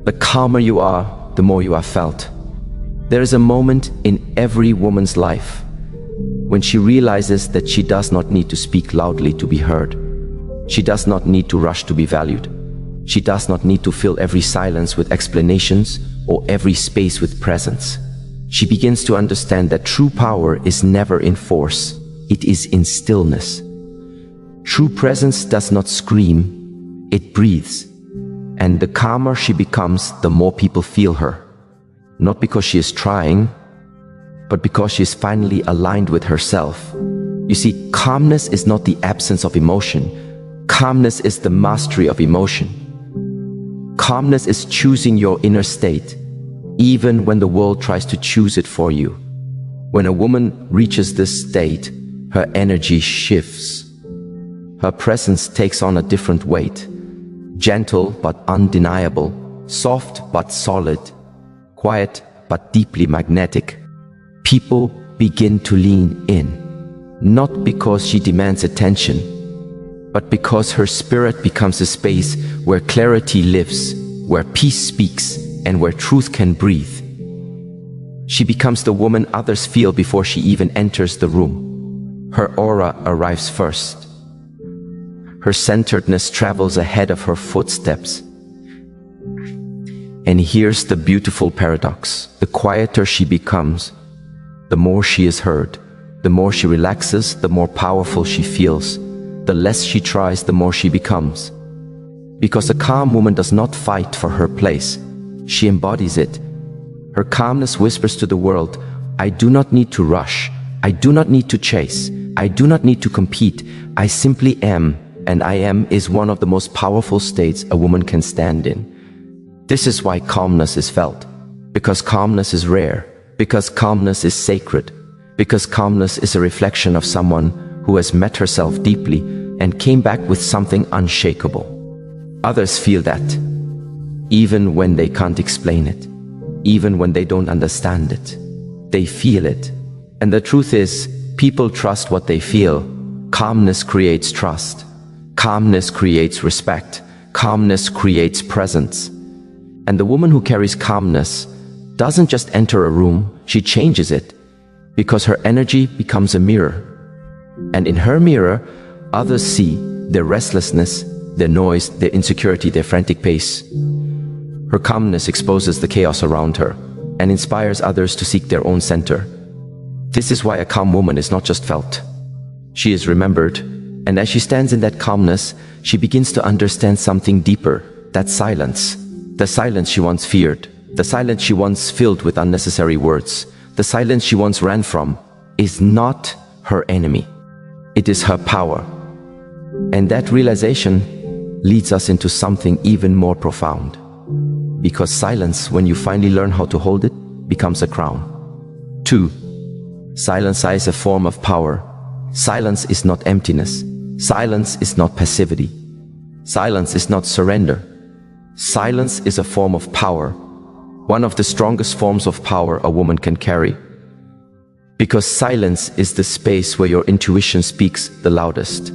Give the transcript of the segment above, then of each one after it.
The calmer you are, the more you are felt. There is a moment in every woman's life when she realizes that she does not need to speak loudly to be heard. She does not need to rush to be valued. She does not need to fill every silence with explanations or every space with presence. She begins to understand that true power is never in force, it is in stillness. True presence does not scream, it breathes. And the calmer she becomes, the more people feel her. Not because she is trying, but because she is finally aligned with herself. You see, calmness is not the absence of emotion. Calmness is the mastery of emotion. Calmness is choosing your inner state, even when the world tries to choose it for you. When a woman reaches this state, her energy shifts. Her presence takes on a different weight. Gentle but undeniable, soft but solid, quiet but deeply magnetic. People begin to lean in, not because she demands attention, but because her spirit becomes a space where clarity lives, where peace speaks, and where truth can breathe. She becomes the woman others feel before she even enters the room. Her aura arrives first. Her centeredness travels ahead of her footsteps. And here's the beautiful paradox. The quieter she becomes, the more she is heard. The more she relaxes, the more powerful she feels. The less she tries, the more she becomes. Because a calm woman does not fight for her place. She embodies it. Her calmness whispers to the world, I do not need to rush. I do not need to chase. I do not need to compete. I simply am. And I am is one of the most powerful states a woman can stand in. This is why calmness is felt. Because calmness is rare. Because calmness is sacred. Because calmness is a reflection of someone who has met herself deeply and came back with something unshakable. Others feel that, even when they can't explain it, even when they don't understand it. They feel it. And the truth is, people trust what they feel. Calmness creates trust. Calmness creates respect. Calmness creates presence. And the woman who carries calmness doesn't just enter a room, she changes it, because her energy becomes a mirror. And in her mirror, others see their restlessness, their noise, their insecurity, their frantic pace. Her calmness exposes the chaos around her and inspires others to seek their own center. This is why a calm woman is not just felt. She is remembered. And as she stands in that calmness, she begins to understand something deeper, that silence. The silence she once feared, the silence she once filled with unnecessary words, the silence she once ran from, is not her enemy. It is her power. And that realization leads us into something even more profound. Because silence, when you finally learn how to hold it, becomes a crown. 2. Silence is a form of power. Silence is not emptiness. Silence is not passivity. Silence is not surrender. Silence is a form of power, one of the strongest forms of power a woman can carry. Because silence is the space where your intuition speaks the loudest.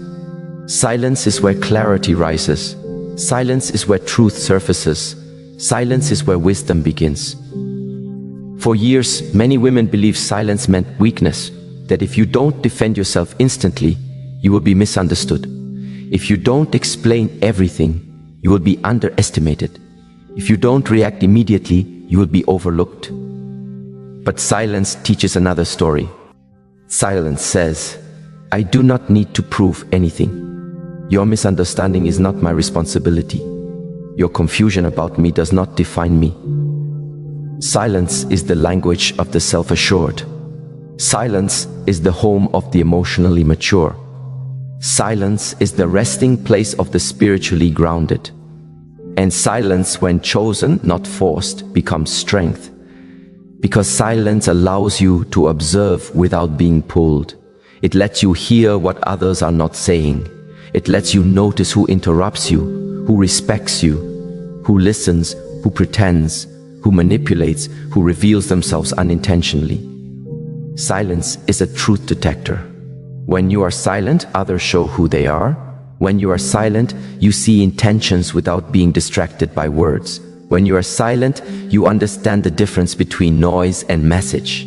Silence is where clarity rises. Silence is where truth surfaces. Silence is where wisdom begins. For years, many women believed silence meant weakness, that if you don't defend yourself instantly, you will be misunderstood. If you don't explain everything, you will be underestimated. If you don't react immediately, you will be overlooked. But silence teaches another story. Silence says, I do not need to prove anything. Your misunderstanding is not my responsibility. Your confusion about me does not define me. Silence is the language of the self-assured. Silence is the home of the emotionally mature. Silence is the resting place of the spiritually grounded. And silence, when chosen, not forced, becomes strength. Because silence allows you to observe without being pulled. It lets you hear what others are not saying. It lets you notice who interrupts you, who respects you, who listens, who pretends, who manipulates, who reveals themselves unintentionally. Silence is a truth detector. When you are silent, others show who they are. When you are silent, you see intentions without being distracted by words. When you are silent, you understand the difference between noise and message.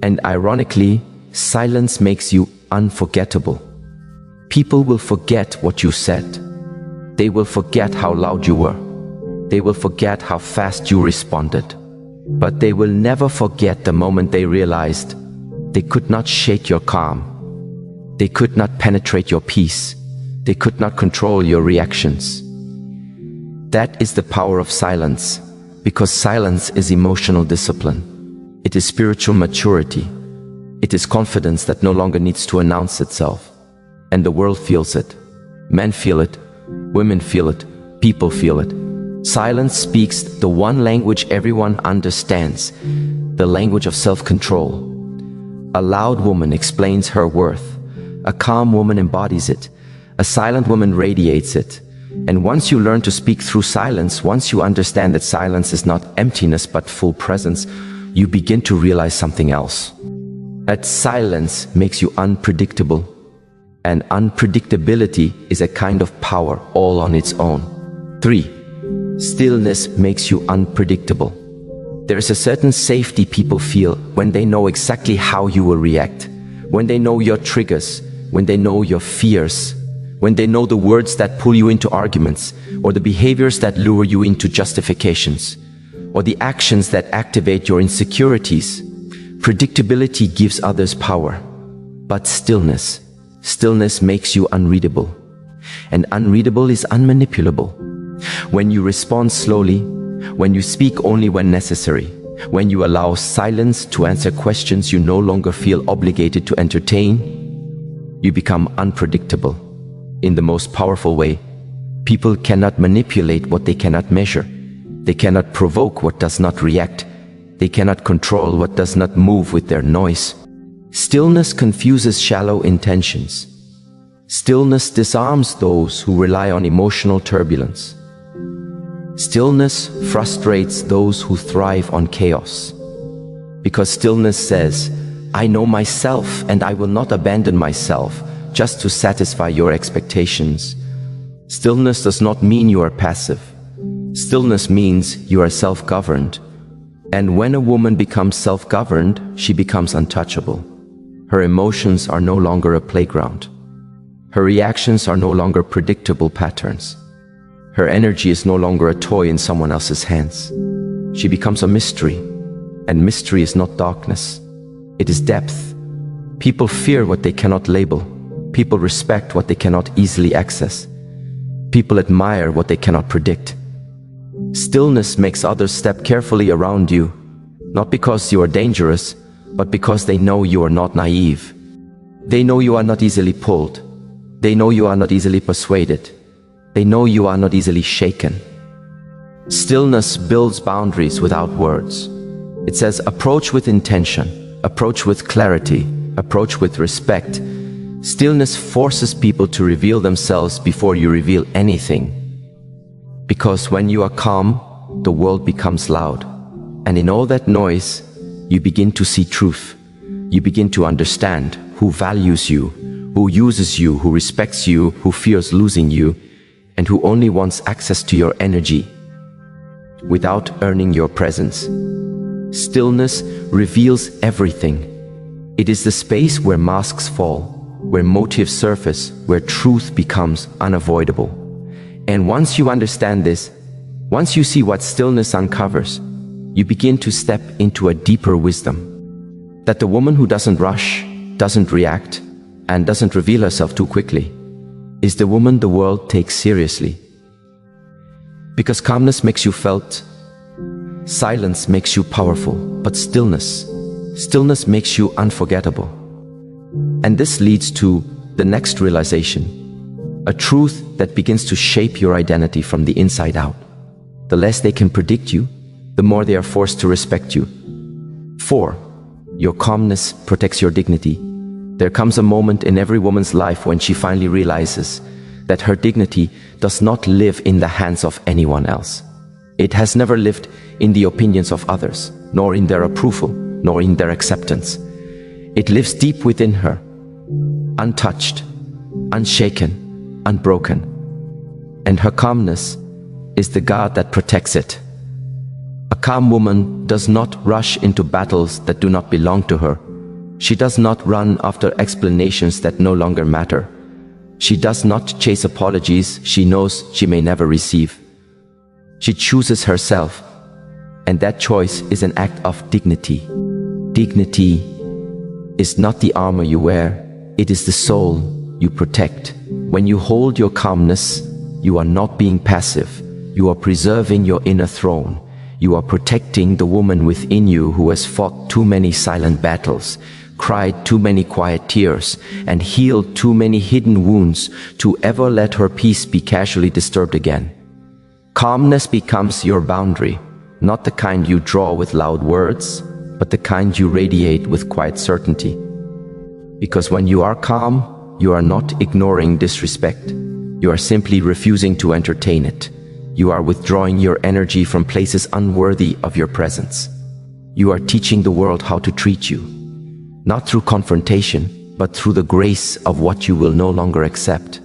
And ironically, silence makes you unforgettable. People will forget what you said. They will forget how loud you were. They will forget how fast you responded. But they will never forget the moment they realized they could not shake your calm. They could not penetrate your peace. They could not control your reactions. That is the power of silence, because silence is emotional discipline. It is spiritual maturity. It is confidence that no longer needs to announce itself. And the world feels it. Men feel it. Women feel it. People feel it. Silence speaks the one language everyone understands, the language of self-control. A loud woman explains her worth. A calm woman embodies it. A silent woman radiates it. And once you learn to speak through silence, once you understand that silence is not emptiness but full presence, you begin to realize something else. That silence makes you unpredictable. And unpredictability is a kind of power all on its own. 3. Stillness makes you unpredictable. There is a certain safety people feel when they know exactly how you will react, when they know your triggers, when they know your fears, when they know the words that pull you into arguments, or the behaviors that lure you into justifications, or the actions that activate your insecurities. Predictability gives others power, but stillness makes you unreadable. And unreadable is unmanipulable. When you respond slowly, when you speak only when necessary, when you allow silence to answer questions you no longer feel obligated to entertain, you become unpredictable. In the most powerful way, people cannot manipulate what they cannot measure. They cannot provoke what does not react. They cannot control what does not move with their noise. Stillness confuses shallow intentions. Stillness disarms those who rely on emotional turbulence. Stillness frustrates those who thrive on chaos. Because stillness says, I know myself and I will not abandon myself just to satisfy your expectations. Stillness does not mean you are passive. Stillness means you are self-governed. And when a woman becomes self-governed, she becomes untouchable. Her emotions are no longer a playground. Her reactions are no longer predictable patterns. Her energy is no longer a toy in someone else's hands. She becomes a mystery. And mystery is not darkness. It is depth. People fear what they cannot label. People respect what they cannot easily access. People admire what they cannot predict. Stillness makes others step carefully around you, not because you are dangerous, but because they know you are not naive. They know you are not easily pulled. They know you are not easily persuaded. They know you are not easily shaken. Stillness builds boundaries without words. It says, approach with intention, approach with clarity, approach with respect. Stillness forces people to reveal themselves before you reveal anything. Because when you are calm, the world becomes loud. And in all that noise, you begin to see truth. You begin to understand who values you, who uses you, who respects you, who fears losing you, and who only wants access to your energy without earning your presence. Stillness reveals everything. It is the space where masks fall, where motives surface, where truth becomes unavoidable. And once you understand this, once you see what stillness uncovers, you begin to step into a deeper wisdom. That the woman who doesn't rush, doesn't react, and doesn't reveal herself too quickly is the woman the world takes seriously. Because calmness makes you felt, silence makes you powerful, but stillness makes you unforgettable. And this leads to the next realization, a truth that begins to shape your identity from the inside out. The less they can predict you, the more they are forced to respect you. 4. Your calmness protects your dignity. There comes a moment in every woman's life when she finally realizes that her dignity does not live in the hands of anyone else. It has never lived in the opinions of others, nor in their approval, nor in their acceptance. It lives deep within her. untouched, unshaken, unbroken. And her calmness is the guard that protects it. A calm woman does not rush into battles that do not belong to her. She does not run after explanations that no longer matter. She does not chase apologies she knows she may never receive. She chooses herself, and that choice is an act of dignity. Dignity is not the armor you wear, it is the soul you protect. When you hold your calmness, you are not being passive. You are preserving your inner throne. You are protecting the woman within you who has fought too many silent battles, cried too many quiet tears, and healed too many hidden wounds to ever let her peace be casually disturbed again. Calmness becomes your boundary, not the kind you draw with loud words, but the kind you radiate with quiet certainty. Because when you are calm, you are not ignoring disrespect. You are simply refusing to entertain it. You are withdrawing your energy from places unworthy of your presence. You are teaching the world how to treat you, not through confrontation, but through the grace of what you will no longer accept.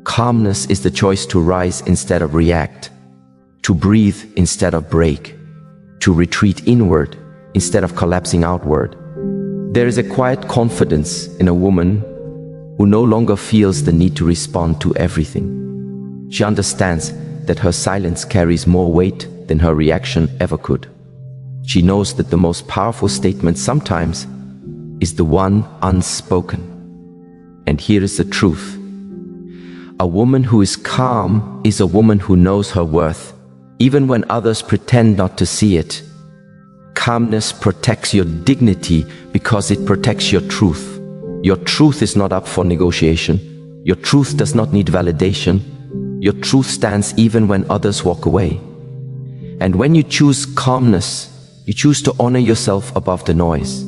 Calmness is the choice to rise instead of react, to breathe instead of break, to retreat inward instead of collapsing outward. There is a quiet confidence in a woman who no longer feels the need to respond to everything. She understands that her silence carries more weight than her reaction ever could. She knows that the most powerful statement sometimes is the one unspoken. And here is the truth. A woman who is calm is a woman who knows her worth, even when others pretend not to see it. Calmness protects your dignity because it protects your truth. Your truth is not up for negotiation. Your truth does not need validation. Your truth stands even when others walk away. And when you choose calmness, you choose to honor yourself above the noise.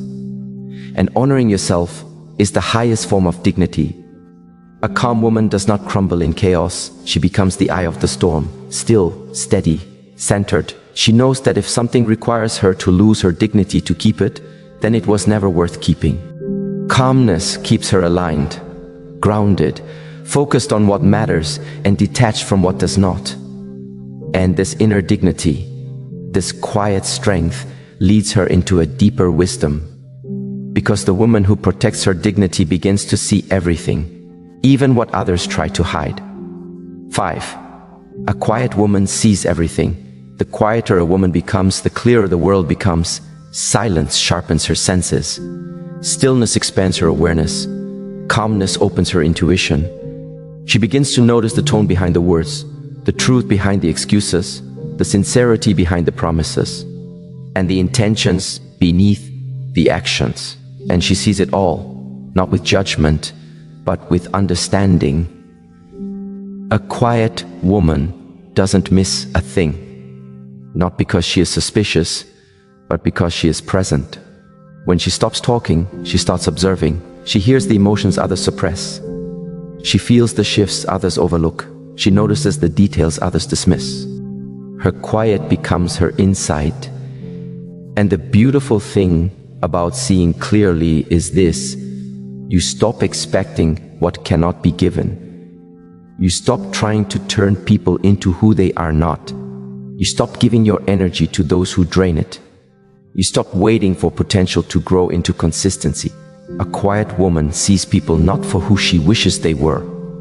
And honoring yourself is the highest form of dignity. A calm woman does not crumble in chaos. She becomes the eye of the storm, still, steady, centered. She knows that if something requires her to lose her dignity to keep it, then it was never worth keeping. Calmness keeps her aligned, grounded, focused on what matters and detached from what does not. And this inner dignity, this quiet strength, leads her into a deeper wisdom. Because the woman who protects her dignity begins to see everything, even what others try to hide. 5. A quiet woman sees everything. The quieter a woman becomes, the clearer the world becomes. Silence sharpens her senses. Stillness expands her awareness. Calmness opens her intuition. She begins to notice the tone behind the words, the truth behind the excuses, the sincerity behind the promises, and the intentions beneath the actions. And she sees it all, not with judgment, but with understanding. A quiet woman doesn't miss a thing, not because she is suspicious, but because she is present. When she stops talking, she starts observing. She hears the emotions others suppress. She feels the shifts others overlook. She notices the details others dismiss. Her quiet becomes her insight. And the beautiful thing about seeing clearly is this: you stop expecting what cannot be given. You stop trying to turn people into who they are not. You stop giving your energy to those who drain it. You stop waiting for potential to grow into consistency. A quiet woman sees people not for who she wishes they were,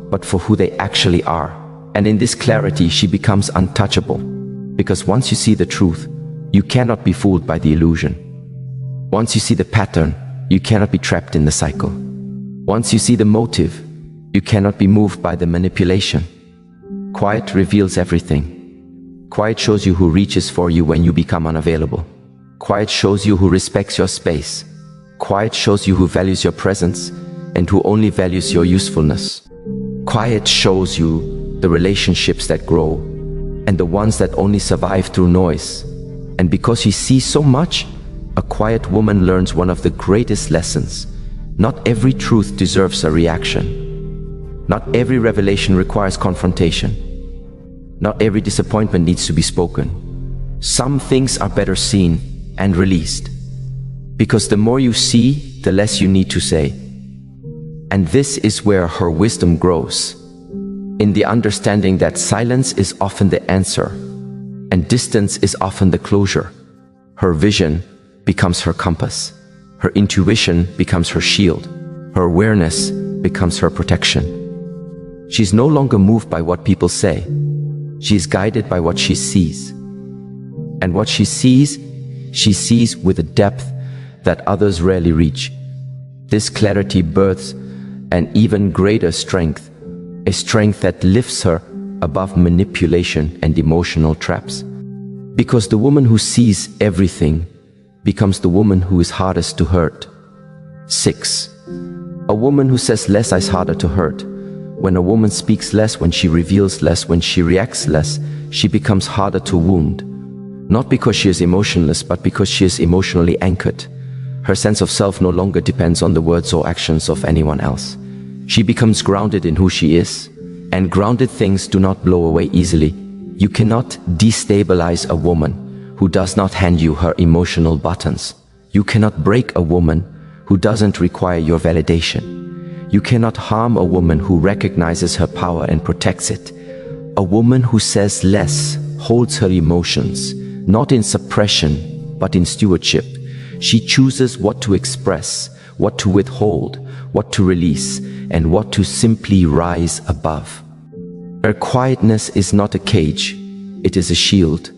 but for who they actually are. And in this clarity, she becomes untouchable. Because once you see the truth, you cannot be fooled by the illusion. Once you see the pattern, you cannot be trapped in the cycle. Once you see the motive, you cannot be moved by the manipulation. Quiet reveals everything. Quiet shows you who reaches for you when you become unavailable. Quiet shows you who respects your space. Quiet shows you who values your presence and who only values your usefulness. Quiet shows you the relationships that grow and the ones that only survive through noise. And because she sees so much, a quiet woman learns one of the greatest lessons. Not every truth deserves a reaction. Not every revelation requires confrontation. Not every disappointment needs to be spoken. Some things are better seen and released. Because the more you see, the less you need to say. And this is where her wisdom grows, in the understanding that silence is often the answer, and distance is often the closure. Her vision becomes her compass. Her intuition becomes her shield. Her awareness becomes her protection. She's no longer moved by what people say. She is guided by what she sees. And what she sees with a depth that others rarely reach. This clarity births an even greater strength, a strength that lifts her above manipulation and emotional traps. Because the woman who sees everything becomes the woman who is hardest to hurt. 6. A woman who says less is harder to hurt. When a woman speaks less, when she reveals less, when she reacts less, she becomes harder to wound. Not because she is emotionless, but because she is emotionally anchored. Her sense of self no longer depends on the words or actions of anyone else. She becomes grounded in who she is, and grounded things do not blow away easily. You cannot destabilize a woman who does not hand you her emotional buttons. You cannot break a woman who doesn't require your validation. You cannot harm a woman who recognizes her power and protects it. A woman who says less holds her emotions, not in suppression, but in stewardship. She chooses what to express, what to withhold, what to release, and what to simply rise above. Her quietness is not a cage, it is a shield.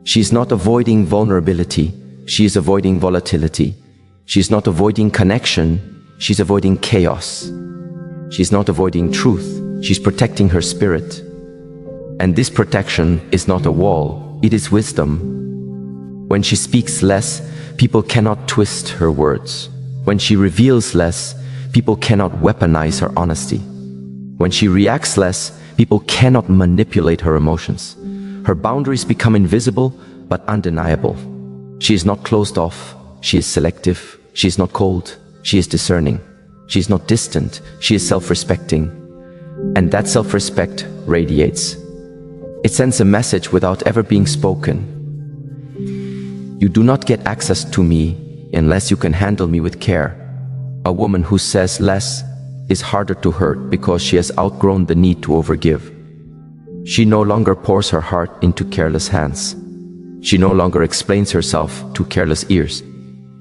She is not avoiding vulnerability, she is avoiding volatility. She is not avoiding connection, she's avoiding chaos. She's not avoiding truth, she's protecting her spirit. And this protection is not a wall, it is wisdom. When she speaks less, people cannot twist her words. When she reveals less, people cannot weaponize her honesty. When she reacts less, people cannot manipulate her emotions. Her boundaries become invisible but undeniable. She is not closed off, she is selective. She is not cold, she is discerning. She is not distant, she is self-respecting. And that self-respect radiates. It sends a message without ever being spoken. You do not get access to me unless you can handle me with care. A woman who says less is harder to hurt because she has outgrown the need to overgive. She no longer pours her heart into careless hands. She no longer explains herself to careless ears.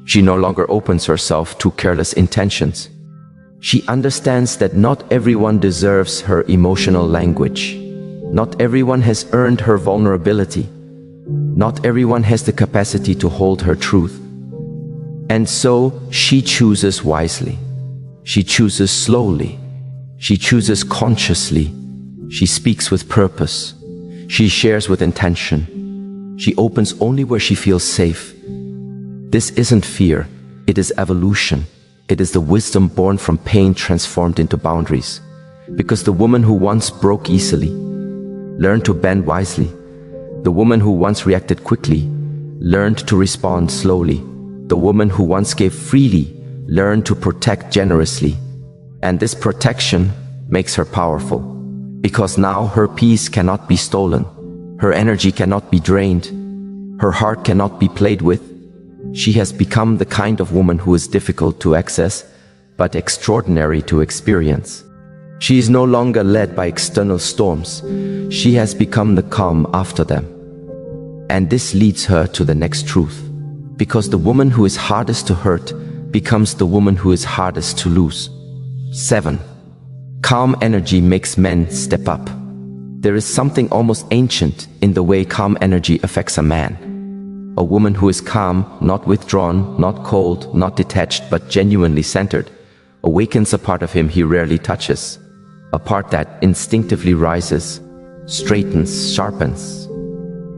She no longer opens herself to careless intentions. She understands that not everyone deserves her emotional language. Not everyone has earned her vulnerability. Not everyone has the capacity to hold her truth. And so she chooses wisely. She chooses slowly. She chooses consciously. She speaks with purpose. She shares with intention. She opens only where she feels safe. This isn't fear, it is evolution. It is the wisdom born from pain transformed into boundaries. Because the woman who once broke easily learned to bend wisely. The woman who once reacted quickly learned to respond slowly. The woman who once gave freely learned to protect generously. And this protection makes her powerful. Because now her peace cannot be stolen. Her energy cannot be drained. Her heart cannot be played with. She has become the kind of woman who is difficult to access, but extraordinary to experience. She is no longer led by external storms. She has become the calm after them. And this leads her to the next truth. Because the woman who is hardest to hurt becomes the woman who is hardest to lose. 7. Calm energy makes men step up. There is something almost ancient in the way calm energy affects a man. A woman who is calm, not withdrawn, not cold, not detached, but genuinely centered, awakens a part of him he rarely touches, a part that instinctively rises, straightens, sharpens.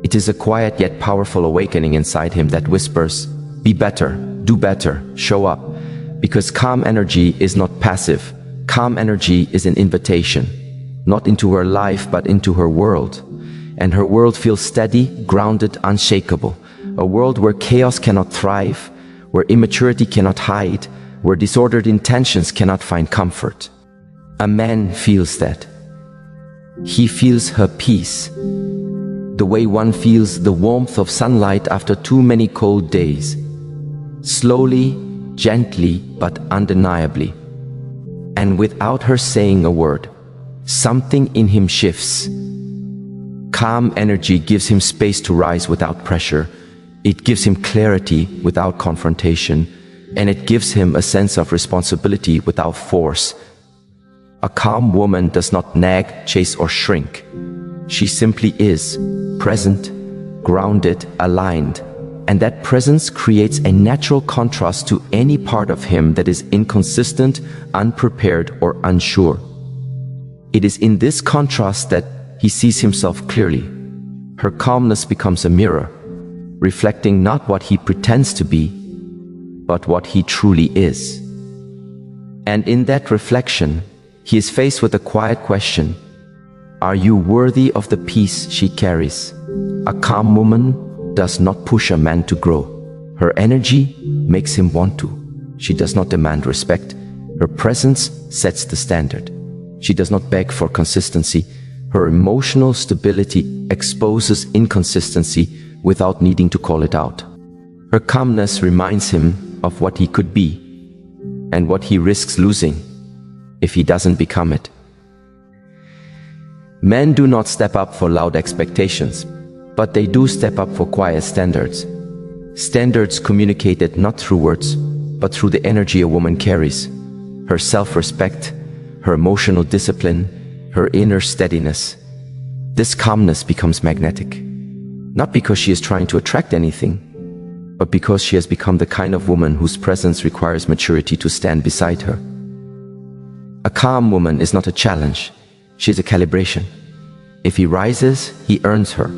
It is a quiet yet powerful awakening inside him that whispers, be better, do better, show up. Because calm energy is not passive. Calm energy is an invitation, not into her life, but into her world. And her world feels steady, grounded, unshakable. A world where chaos cannot thrive, where immaturity cannot hide, where disordered intentions cannot find comfort. A man feels that. He feels her peace, the way one feels the warmth of sunlight after too many cold days. Slowly, gently, but undeniably. And without her saying a word, something in him shifts. Calm energy gives him space to rise without pressure. It gives him clarity without confrontation. And it gives him a sense of responsibility without force. A calm woman does not nag, chase, or shrink. She simply is, present, grounded, aligned. And that presence creates a natural contrast to any part of him that is inconsistent, unprepared, or unsure. It is in this contrast that he sees himself clearly. Her calmness becomes a mirror, reflecting not what he pretends to be, but what he truly is. And in that reflection, he is faced with a quiet question: are you worthy of the peace she carries? A calm woman does not push a man to grow. Her energy makes him want to. She does not demand respect. Her presence sets the standard. She does not beg for consistency. Her emotional stability exposes inconsistency without needing to call it out. Her calmness reminds him of what he could be and what he risks losing if he doesn't become it. Men do not step up for loud expectations, but they do step up for quiet standards. Standards communicated not through words, but through the energy a woman carries. Her self-respect, her emotional discipline, her inner steadiness. This calmness becomes magnetic. Not because she is trying to attract anything, but because she has become the kind of woman whose presence requires maturity to stand beside her. A calm woman is not a challenge. She is a calibration. If he rises, he earns her.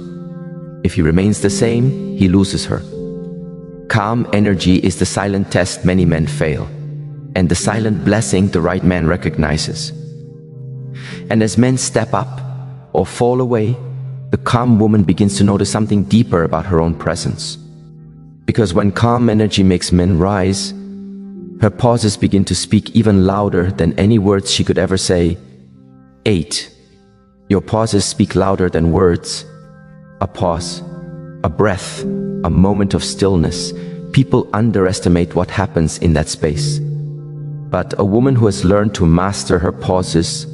If he remains the same, he loses her. Calm energy is the silent test many men fail, and the silent blessing the right man recognizes. And as men step up or fall away, the calm woman begins to notice something deeper about her own presence. Because when calm energy makes men rise, her pauses begin to speak even louder than any words she could ever say. 8. Your pauses speak louder than words. A pause, a breath, a moment of stillness. People underestimate what happens in that space. But a woman who has learned to master her pauses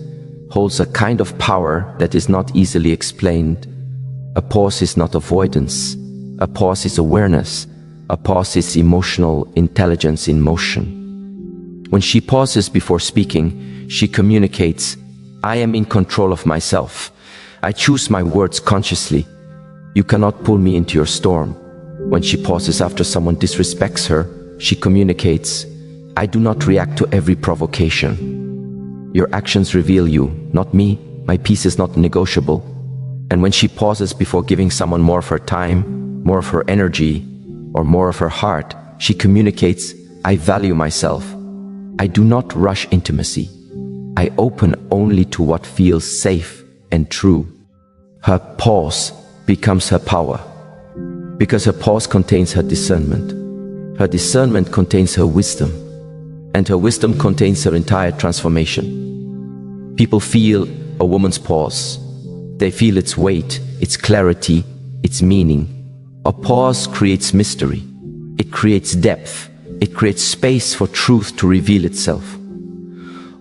holds a kind of power that is not easily explained. A pause is not avoidance. A pause is awareness. A pause is emotional intelligence in motion. When she pauses before speaking, she communicates, I am in control of myself. I choose my words consciously. You cannot pull me into your storm. When she pauses after someone disrespects her, she communicates, I do not react to every provocation. Your actions reveal you, not me. My peace is not negotiable. And when she pauses before giving someone more of her time, more of her energy, or more of her heart, she communicates, I value myself. I do not rush intimacy. I open only to what feels safe and true. Her pause becomes her power, because her pause contains her discernment. Her discernment contains her wisdom, and her wisdom contains her entire transformation. People feel a woman's pause. They feel its weight, its clarity, its meaning. A pause creates mystery. It creates depth. It creates space for truth to reveal itself.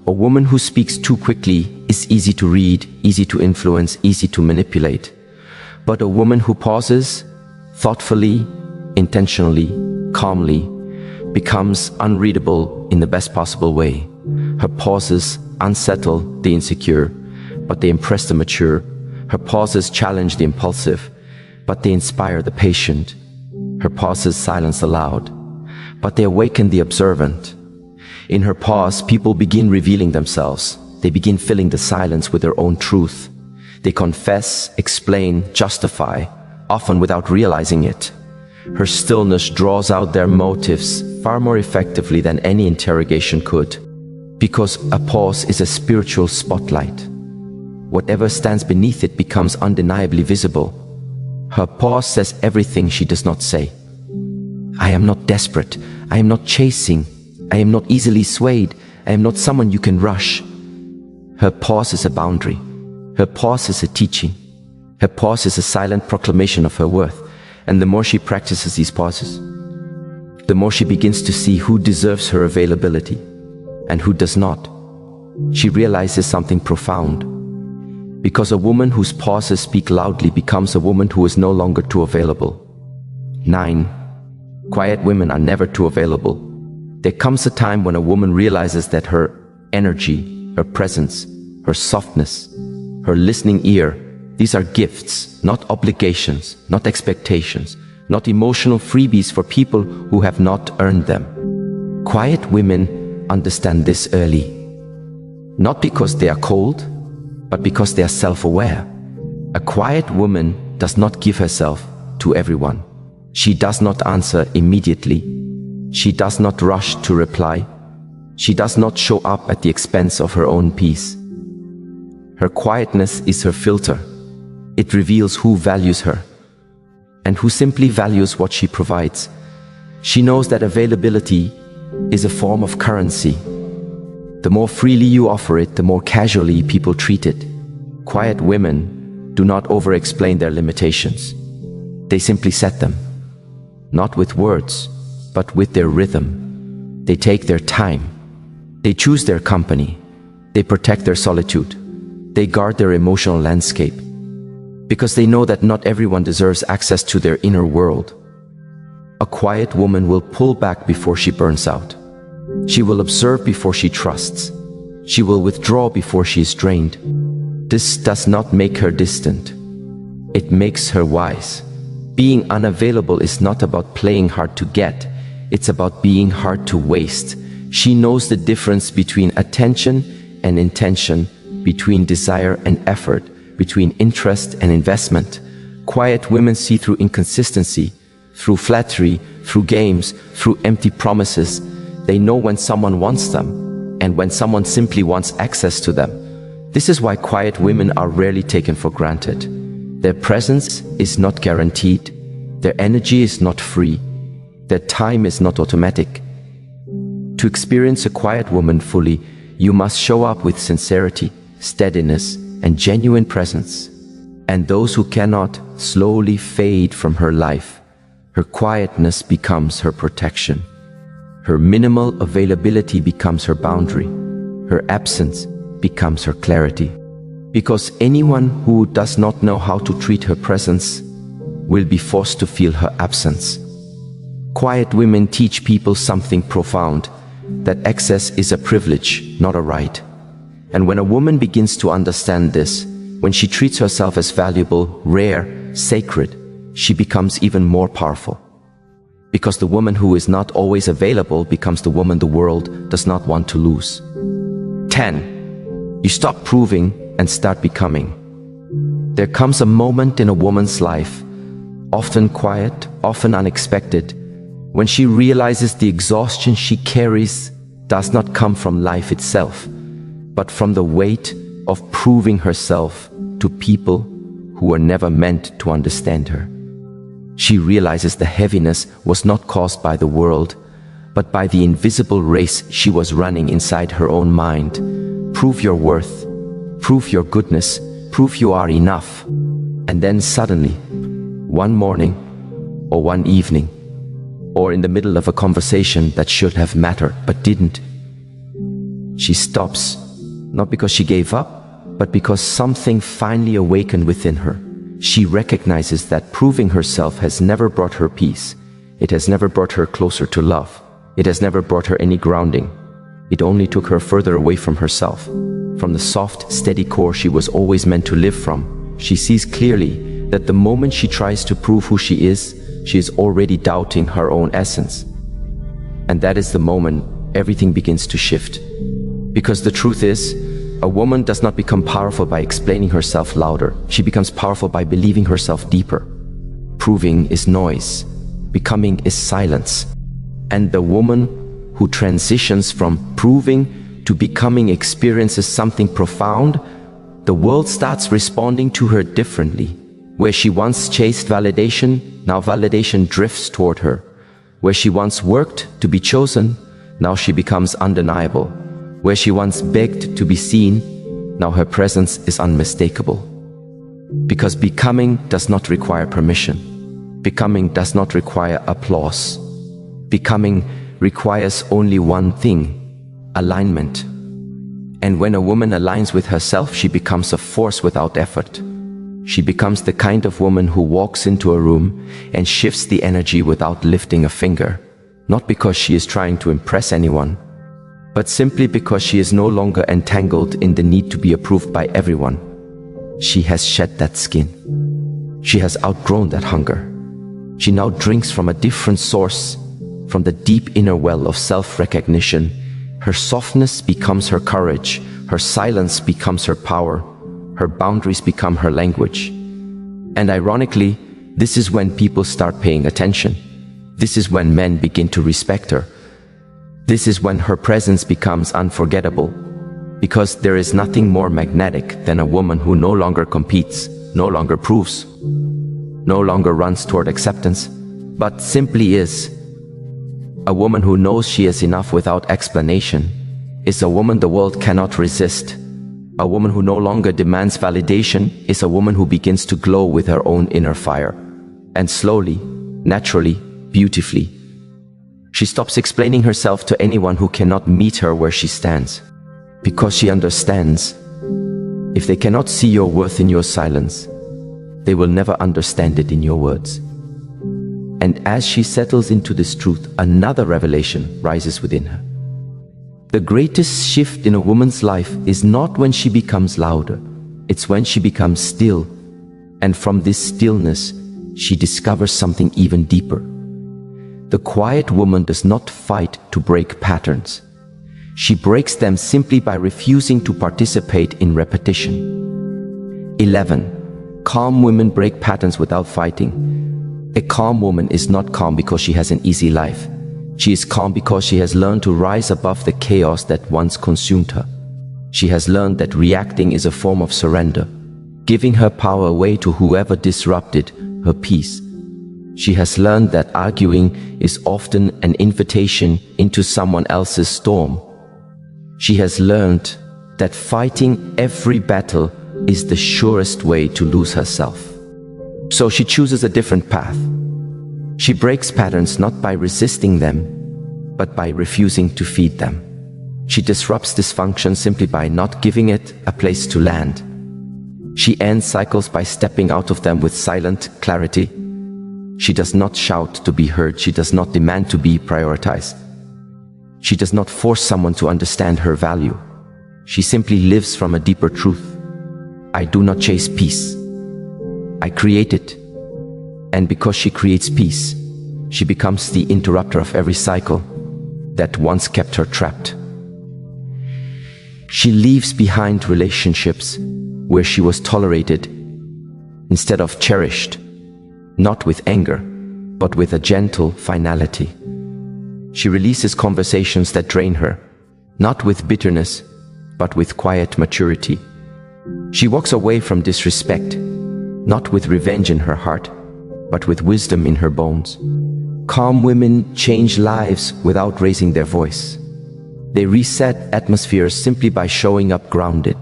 A woman who speaks too quickly is easy to read, easy to influence, easy to manipulate. But a woman who pauses, thoughtfully, intentionally, calmly, becomes unreadable in the best possible way. Her pauses unsettle the insecure, but they impress the mature. Her pauses challenge the impulsive, but they inspire the patient. Her pauses silence the loud, but they awaken the observant. In her pause, people begin revealing themselves. They begin filling the silence with their own truth. They confess, explain, justify, often without realizing it. Her stillness draws out their motives far more effectively than any interrogation could, because a pause is a spiritual spotlight. Whatever stands beneath it becomes undeniably visible. Her pause says everything she does not say. I am not desperate. I am not chasing. I am not easily swayed. I am not someone you can rush. Her pause is a boundary. Her pause is a teaching. Her pause is a silent proclamation of her worth. And the more she practices these pauses, the more she begins to see who deserves her availability and who does not, she realizes something profound. Because a woman whose pauses speak loudly becomes a woman who is no longer too available. 9. Quiet women are never too available. There comes a time when a woman realizes that her energy, her presence, her softness, her listening ear, these are gifts, not obligations, not expectations, not emotional freebies for people who have not earned them. Quiet women understand this early. Not because they are cold, but because they are self-aware. A quiet woman does not give herself to everyone. She does not answer immediately. She does not rush to reply. She does not show up at the expense of her own peace. Her quietness is her filter. It reveals who values her and who simply values what she provides. She knows that availability is a form of currency. The more freely you offer it, the more casually people treat it. Quiet women do not over-explain their limitations. They simply set them. Not with words, but with their rhythm. They take their time. They choose their company. They protect their solitude. They guard their emotional landscape. Because they know that not everyone deserves access to their inner world. A quiet woman will pull back before she burns out. She will observe before she trusts. She will withdraw before she is drained. This does not make her distant. It makes her wise. Being unavailable is not about playing hard to get. It's about being hard to waste. She knows the difference between attention and intention, between desire and effort, between interest and investment. Quiet women see through inconsistency, through flattery, through games, through empty promises. They know when someone wants them and when someone simply wants access to them. This is why quiet women are rarely taken for granted. Their presence is not guaranteed. Their energy is not free. Their time is not automatic. To experience a quiet woman fully, you must show up with sincerity, steadiness, and genuine presence. And those who cannot slowly fade from her life. Her quietness becomes her protection. Her minimal availability becomes her boundary. Her absence becomes her clarity. Because anyone who does not know how to treat her presence will be forced to feel her absence. Quiet women teach people something profound, that access is a privilege, not a right. And when a woman begins to understand this, when she treats herself as valuable, rare, sacred, she becomes even more powerful. Because the woman who is not always available becomes the woman the world does not want to lose. 10. You stop proving and start becoming. There comes a moment in a woman's life, often quiet, often unexpected, when she realizes the exhaustion she carries does not come from life itself, but from the weight of proving herself to people who were never meant to understand her. She realizes the heaviness was not caused by the world, but by the invisible race she was running inside her own mind. Prove your worth, prove your goodness, prove you are enough. And then suddenly, one morning, or one evening, or in the middle of a conversation that should have mattered but didn't, she stops, not because she gave up, but because something finally awakened within her. She recognizes that proving herself has never brought her peace. It has never brought her closer to love. It has never brought her any grounding. It only took her further away from herself, from the soft, steady core she was always meant to live from. She sees clearly that the moment she tries to prove who she is already doubting her own essence. And that is the moment everything begins to shift. Because the truth is, a woman does not become powerful by explaining herself louder. She becomes powerful by believing herself deeper. Proving is noise. Becoming is silence. And the woman who transitions from proving to becoming experiences something profound. The world starts responding to her differently. Where she once chased validation, now validation drifts toward her. Where she once worked to be chosen, now she becomes undeniable. Where she once begged to be seen, now her presence is unmistakable. Because becoming does not require permission. Becoming does not require applause. Becoming requires only one thing: alignment. And when a woman aligns with herself, she becomes a force without effort. She becomes the kind of woman who walks into a room and shifts the energy without lifting a finger, not because she is trying to impress anyone, but simply because she is no longer entangled in the need to be approved by everyone. She has shed that skin. She has outgrown that hunger. She now drinks from a different source, from the deep inner well of self-recognition. Her softness becomes her courage, her silence becomes her power, her boundaries become her language. And ironically, this is when people start paying attention. This is when men begin to respect her. This is when her presence becomes unforgettable, because there is nothing more magnetic than a woman who no longer competes, no longer proves, no longer runs toward acceptance, but simply is. A woman who knows she is enough without explanation is a woman the world cannot resist. A woman who no longer demands validation is a woman who begins to glow with her own inner fire. And slowly, naturally, beautifully, she stops explaining herself to anyone who cannot meet her where she stands. Because she understands, if they cannot see your worth in your silence, they will never understand it in your words. And as she settles into this truth, another revelation rises within her. The greatest shift in a woman's life is not when she becomes louder, it's when she becomes still. And from this stillness, she discovers something even deeper. The quiet woman does not fight to break patterns. She breaks them simply by refusing to participate in repetition. 11. Calm women break patterns without fighting. A calm woman is not calm because she has an easy life. She is calm because she has learned to rise above the chaos that once consumed her. She has learned that reacting is a form of surrender, giving her power away to whoever disrupted her peace. She has learned that arguing is often an invitation into someone else's storm. She has learned that fighting every battle is the surest way to lose herself. So she chooses a different path. She breaks patterns not by resisting them, but by refusing to feed them. She disrupts dysfunction simply by not giving it a place to land. She ends cycles by stepping out of them with silent clarity. She does not shout to be heard. She does not demand to be prioritized. She does not force someone to understand her value. She simply lives from a deeper truth. I do not chase peace. I create it. And because she creates peace, she becomes the interrupter of every cycle that once kept her trapped. She leaves behind relationships where she was tolerated instead of cherished, not with anger, but with a gentle finality. She releases conversations that drain her, not with bitterness, but with quiet maturity. She walks away from disrespect, not with revenge in her heart, but with wisdom in her bones. Calm women change lives without raising their voice. They reset atmospheres simply by showing up grounded.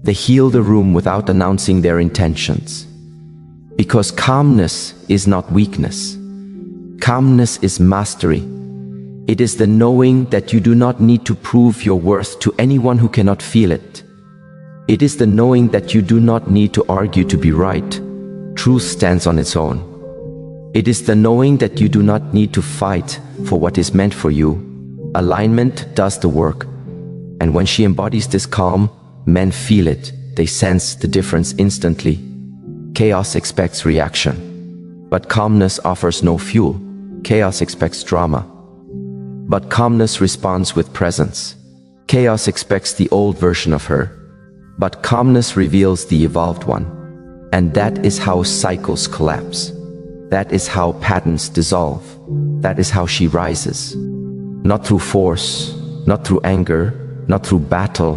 They heal the room without announcing their intentions. Because calmness is not weakness. Calmness is mastery. It is the knowing that you do not need to prove your worth to anyone who cannot feel it. It is the knowing that you do not need to argue to be right. Truth stands on its own. It is the knowing that you do not need to fight for what is meant for you. Alignment does the work. And when she embodies this calm, men feel it. They sense the difference instantly. Chaos expects reaction, but calmness offers no fuel. Chaos expects drama, but calmness responds with presence. Chaos expects the old version of her, but calmness reveals the evolved one. And that is how cycles collapse. That is how patterns dissolve. That is how she rises. Not through force, not through anger, not through battle,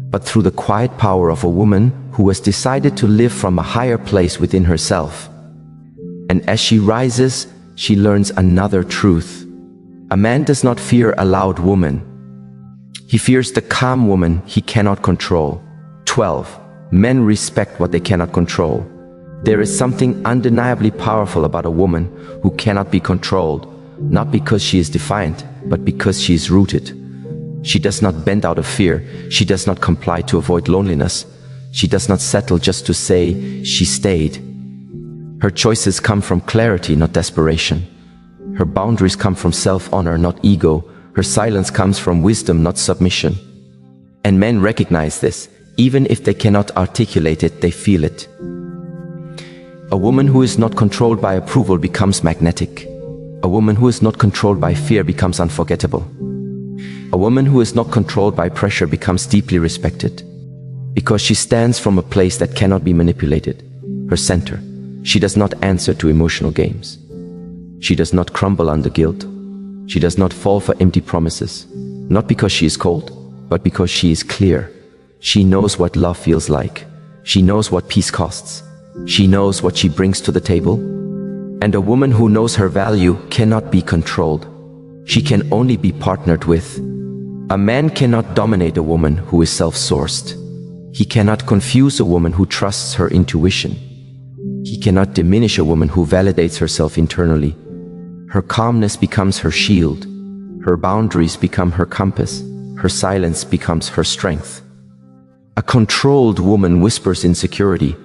but through the quiet power of a woman who has decided to live from a higher place within herself. And as she rises, she learns another truth. A man does not fear a loud woman. He fears the calm woman he cannot control. 12. Men respect what they cannot control. There is something undeniably powerful about a woman who cannot be controlled, not because she is defiant, but because she is rooted. She does not bend out of fear. She does not comply to avoid loneliness. She does not settle just to say she stayed. Her choices come from clarity, not desperation. Her boundaries come from self-honor, not ego. Her silence comes from wisdom, not submission. And men recognize this. Even if they cannot articulate it, they feel it. A woman who is not controlled by approval becomes magnetic. A woman who is not controlled by fear becomes unforgettable. A woman who is not controlled by pressure becomes deeply respected. Because she stands from a place that cannot be manipulated, her center. She does not answer to emotional games. She does not crumble under guilt. She does not fall for empty promises. Not because she is cold, but because she is clear. She knows what love feels like. She knows what peace costs. She knows what she brings to the table. And a woman who knows her value cannot be controlled. She can only be partnered with. A man cannot dominate a woman who is self-sourced. He cannot confuse a woman who trusts her intuition. He cannot diminish a woman who validates herself internally. Her calmness becomes her shield. Her boundaries become her compass. Her silence becomes her strength. A controlled woman whispers insecurity,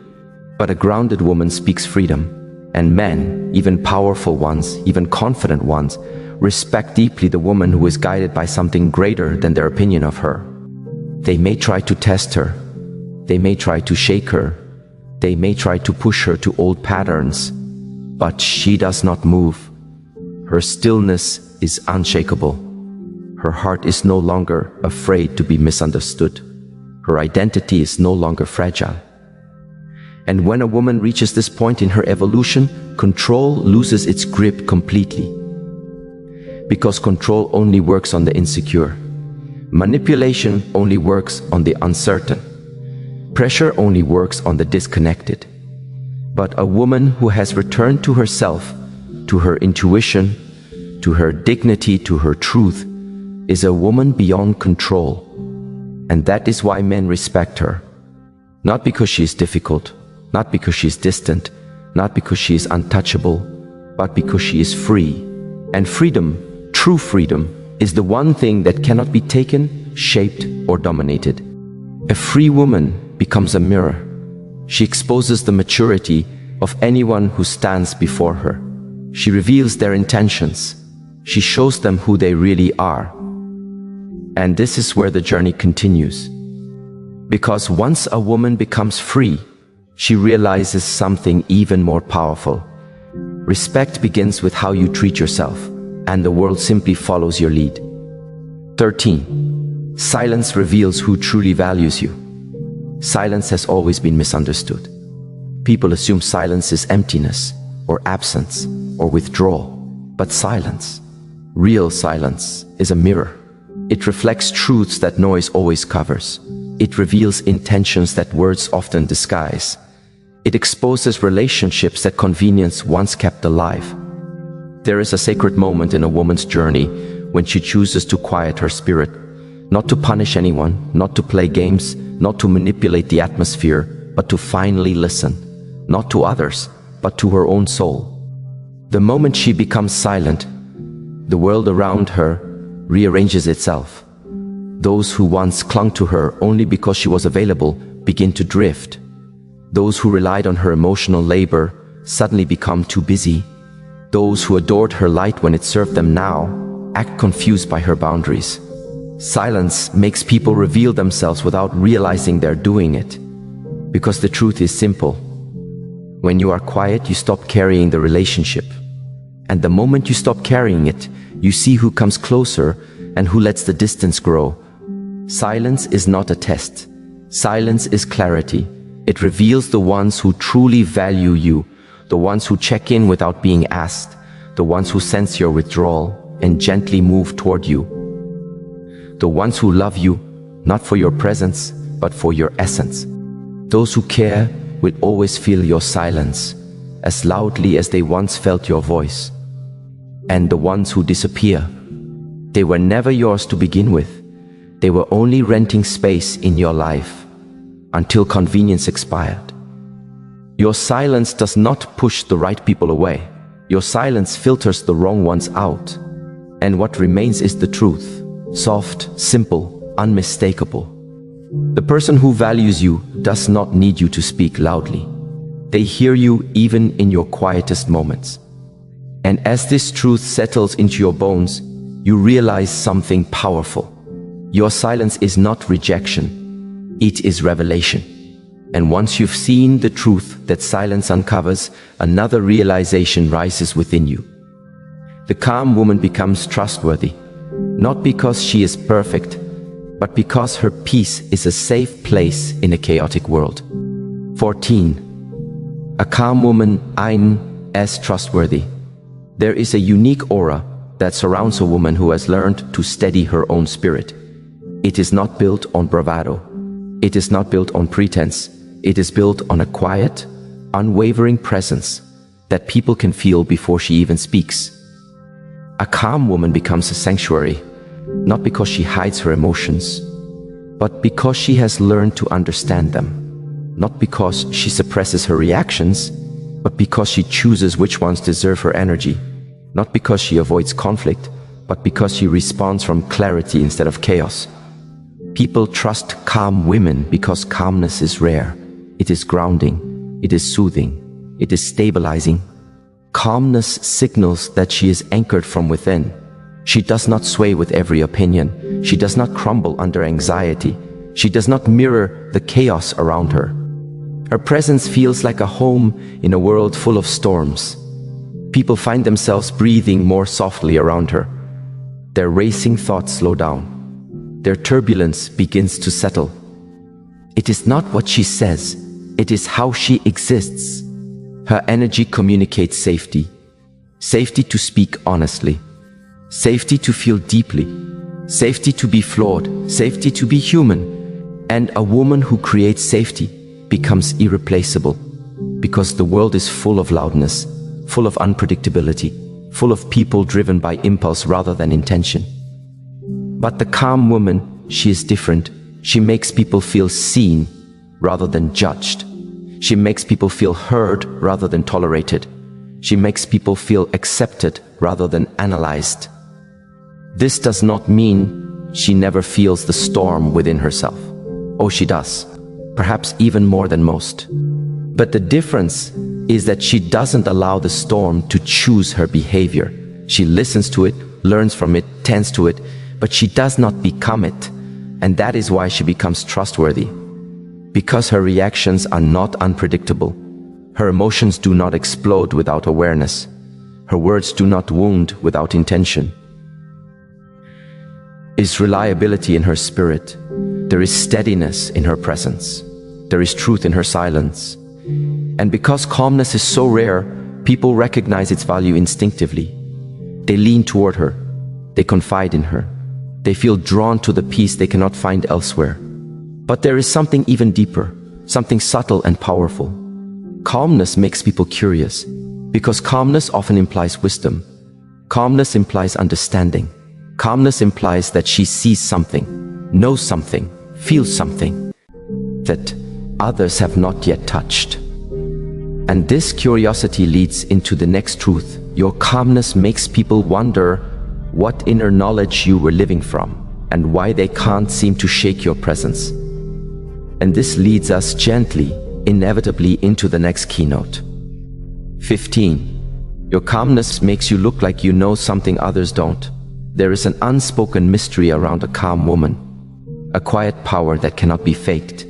but a grounded woman speaks freedom. And men, even powerful ones, even confident ones, respect deeply the woman who is guided by something greater than their opinion of her. They may try to test her. They may try to shake her. They may try to push her to old patterns, but she does not move. Her stillness is unshakable. Her heart is no longer afraid to be misunderstood. Her identity is no longer fragile. And when a woman reaches this point in her evolution, control loses its grip completely. Because control only works on the insecure. Manipulation only works on the uncertain. Pressure only works on the disconnected. But a woman who has returned to herself, to her intuition, to her dignity, to her truth, is a woman beyond control. And that is why men respect her. Not because she is difficult, not because she is distant, not because she is untouchable, but because she is free. And freedom, true freedom, is the one thing that cannot be taken, shaped, or dominated. A free woman becomes a mirror. She exposes the maturity of anyone who stands before her. She reveals their intentions. She shows them who they really are. And this is where the journey continues. Because once a woman becomes free, she realizes something even more powerful. Respect begins with how you treat yourself, and the world simply follows your lead. 13. Silence reveals who truly values you. Silence has always been misunderstood. People assume silence is emptiness, or absence, or withdrawal. But silence, real silence, is a mirror. It reflects truths that noise always covers. It reveals intentions that words often disguise. It exposes relationships that convenience once kept alive. There is a sacred moment in a woman's journey when she chooses to quiet her spirit, not to punish anyone, not to play games, not to manipulate the atmosphere, but to finally listen, not to others, but to her own soul. The moment she becomes silent, the world around her rearranges itself. Those who once clung to her only because she was available begin to drift. Those who relied on her emotional labor suddenly become too busy. Those who adored her light when it served them now act confused by her boundaries. Silence makes people reveal themselves without realizing they're doing it. Because the truth is simple. When you are quiet, you stop carrying the relationship. And the moment you stop carrying it, you see who comes closer and who lets the distance grow. Silence is not a test. Silence is clarity. It reveals the ones who truly value you, the ones who check in without being asked, the ones who sense your withdrawal and gently move toward you. The ones who love you, not for your presence, but for your essence. Those who care will always feel your silence, as loudly as they once felt your voice. And the ones who disappear, they were never yours to begin with. They were only renting space in your life, until convenience expired. Your silence does not push the right people away. Your silence filters the wrong ones out. And what remains is the truth. soft, simple, unmistakable. The person who values you does not need you to speak loudly. They hear you even in your quietest moments. And as this truth settles into your bones, you realize something powerful. Your silence is not rejection, it is revelation. And once you've seen the truth that silence uncovers, another realization rises within you. The calm woman becomes trustworthy, not because she is perfect, but because her peace is a safe place in a chaotic world. 14. A calm woman is trustworthy. There is a unique aura that surrounds a woman who has learned to steady her own spirit. It is not built on bravado. It is not built on pretense. It is built on a quiet, unwavering presence that people can feel before she even speaks. A calm woman becomes a sanctuary, not because she hides her emotions, but because she has learned to understand them. Not because she suppresses her reactions, but because she chooses which ones deserve her energy. Not because she avoids conflict, but because she responds from clarity instead of chaos. People trust calm women because calmness is rare. It is grounding, it is soothing, it is stabilizing. Calmness signals that she is anchored from within. She does not sway with every opinion. She does not crumble under anxiety. She does not mirror the chaos around her. Her presence feels like a home in a world full of storms. People find themselves breathing more softly around her. Their racing thoughts slow down. Their turbulence begins to settle. It is not what she says, it is how she exists. Her energy communicates safety. Safety to speak honestly. Safety to feel deeply. Safety to be flawed. Safety to be human. And a woman who creates safety becomes irreplaceable, because the world is full of loudness, full of unpredictability, full of people driven by impulse rather than intention. But the calm woman, she is different. She makes people feel seen rather than judged. She makes people feel heard rather than tolerated. She makes people feel accepted rather than analyzed. This does not mean she never feels the storm within herself. Oh, she does. Perhaps even more than most. But the difference is that she doesn't allow the storm to choose her behavior. She listens to it, learns from it, tends to it, but she does not become it. And that is why she becomes trustworthy. Because her reactions are not unpredictable. Her emotions do not explode without awareness. Her words do not wound without intention. Is reliability in her spirit. There is steadiness in her presence. There is truth in her silence. And because calmness is so rare, people recognize its value instinctively. They lean toward her. They confide in her. They feel drawn to the peace they cannot find elsewhere. But there is something even deeper, something subtle and powerful. Calmness makes people curious, because calmness often implies wisdom. Calmness implies understanding. Calmness implies that she sees something, knows something, feels something that others have not yet touched. And this curiosity leads into the next truth. Your calmness makes people wonder what inner knowledge you were living from and why they can't seem to shake your presence. And this leads us gently, inevitably into the next keynote. 15. Your calmness makes you look like you know something others don't. There is an unspoken mystery around a calm woman, a quiet power that cannot be faked.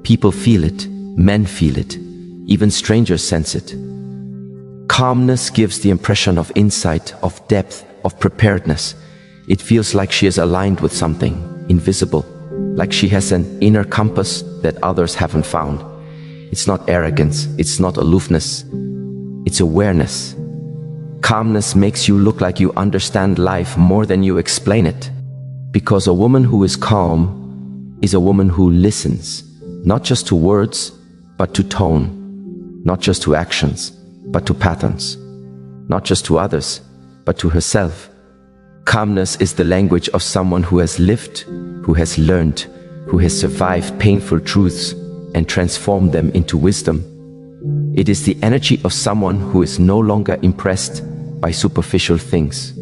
People feel it, men feel it, even strangers sense it. Calmness gives the impression of insight, of depth, of preparedness. It feels like she is aligned with something invisible, like she has an inner compass that others haven't found. It's not arrogance, it's not aloofness, it's awareness. Calmness makes you look like you understand life more than you explain it. Because a woman who is calm is a woman who listens, not just to words, but to tone. Not just to actions, but to patterns. Not just to others, but to herself. Calmness is the language of someone who has lived, who has learned, who has survived painful truths and transformed them into wisdom. It is the energy of someone who is no longer impressed by superficial things.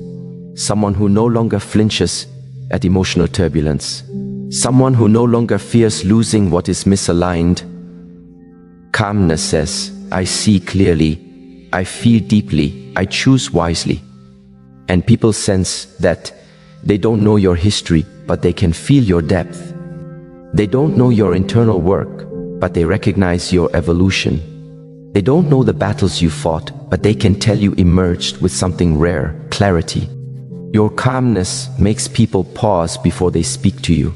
Someone who no longer flinches at emotional turbulence. Someone who no longer fears losing what is misaligned. Calmness says, I see clearly, I feel deeply, I choose wisely. And people sense that they don't know your history, but they can feel your depth. They don't know your internal work, but they recognize your evolution. They don't know the battles you fought, but they can tell you emerged with something rare, clarity. Your calmness makes people pause before they speak to you.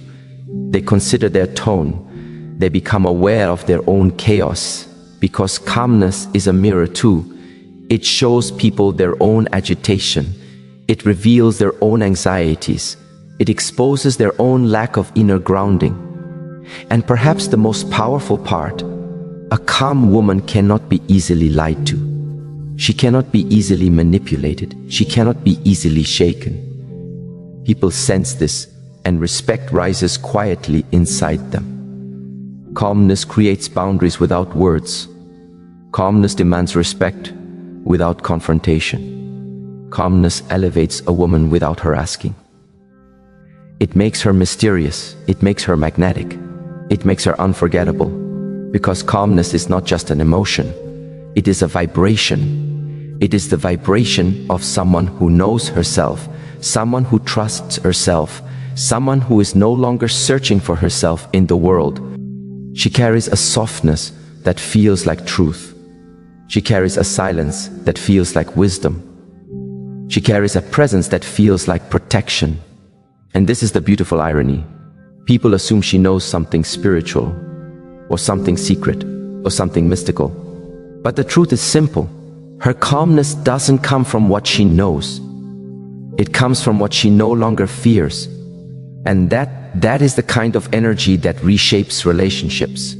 They consider their tone. They become aware of their own chaos. Because calmness is a mirror too. It shows people their own agitation. It reveals their own anxieties. It exposes their own lack of inner grounding. And perhaps the most powerful part, a calm woman cannot be easily lied to. She cannot be easily manipulated. She cannot be easily shaken. People sense this, and respect rises quietly inside them. Calmness creates boundaries without words. Calmness demands respect without confrontation. Calmness elevates a woman without her asking. It makes her mysterious. It makes her magnetic. It makes her unforgettable. Because calmness is not just an emotion. It is a vibration. It is the vibration of someone who knows herself, someone who trusts herself, someone who is no longer searching for herself in the world. She carries a softness that feels like truth. She carries a silence that feels like wisdom. She carries a presence that feels like protection. And this is the beautiful irony. People assume she knows something spiritual, or something secret, or something mystical. But the truth is simple. Her calmness doesn't come from what she knows. It comes from what she no longer fears. And that is the kind of energy that reshapes relationships,